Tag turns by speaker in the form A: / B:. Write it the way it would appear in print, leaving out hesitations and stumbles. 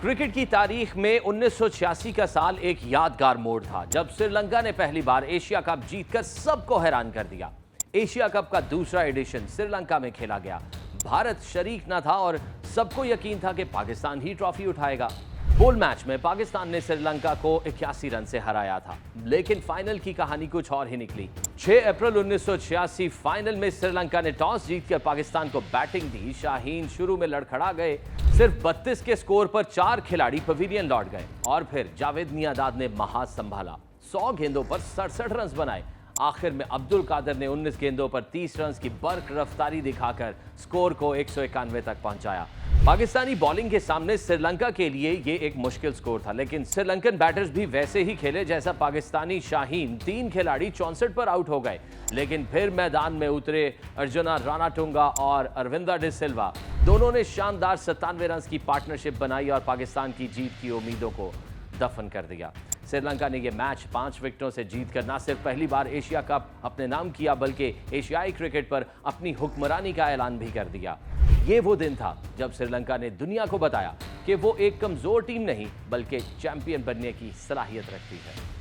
A: Cricket की तारीख में 1986 का साल एक यादगार मोड़ था जब श्रीलंका ने पहली बार एशिया कप जीतकर सबको हैरान कर दिया। एशिया कप का दूसरा एडिशन श्रीलंका में खेला गया। भारत शरीक न था और सबको यकीन था कि पाकिस्तान ही ट्रॉफी उठाएगा। पूल मैच में पाकिस्तान ने श्रीलंका को 81 रन से हराया था, लेकिन फाइनल की कहानी कुछ और ही निकली। 6 अप्रैल 1986 फाइनल में श्रीलंका ने टॉस जीतकर पाकिस्तान को बैटिंग दी। शाहीन शुरू में लड़खड़ा गए। सिर्फ 32 के स्कोर पर 4 खिलाड़ी पवेलियन लौट गए और फिर जावेद मियांदाद ने महाज संभाला। 100 गेंदों पर 67 रन बनाए। आखिर में अब्दुल कादिर ने 19 गेंदों पर 30 रन की बर्क रफ्तारी दिखाकर स्कोर को 191 तक पहुंचाया। पाकिस्तानी बॉलिंग के सामने श्रीलंका के लिए ये एक मुश्किल स्कोर था, लेकिन श्रीलंकन बैटर्स भी वैसे ही खेले जैसा पाकिस्तानी। शाहीन 3 खिलाड़ी 64 पर आउट हो गए, लेकिन फिर मैदान में उतरे अर्जुना रानाटुंगा और अरविंदा डी सिल्वा। दोनों ने शानदार 97 रन की पार्टनरशिप बनाई और पाकिस्तान की जीत की उम्मीदों को दफन कर दिया। श्रीलंका ने यह मैच 5 विकेटों से जीतकर न सिर्फ पहली बार एशिया कप अपने नाम किया, बल्कि एशियाई क्रिकेट पर अपनी हुक्मरानी का ऐलान भी कर दिया। ये वो दिन था जब श्रीलंका ने दुनिया को बताया कि वो एक कमजोर टीम नहीं, बल्कि चैंपियन बनने की सलाहियत रखती है।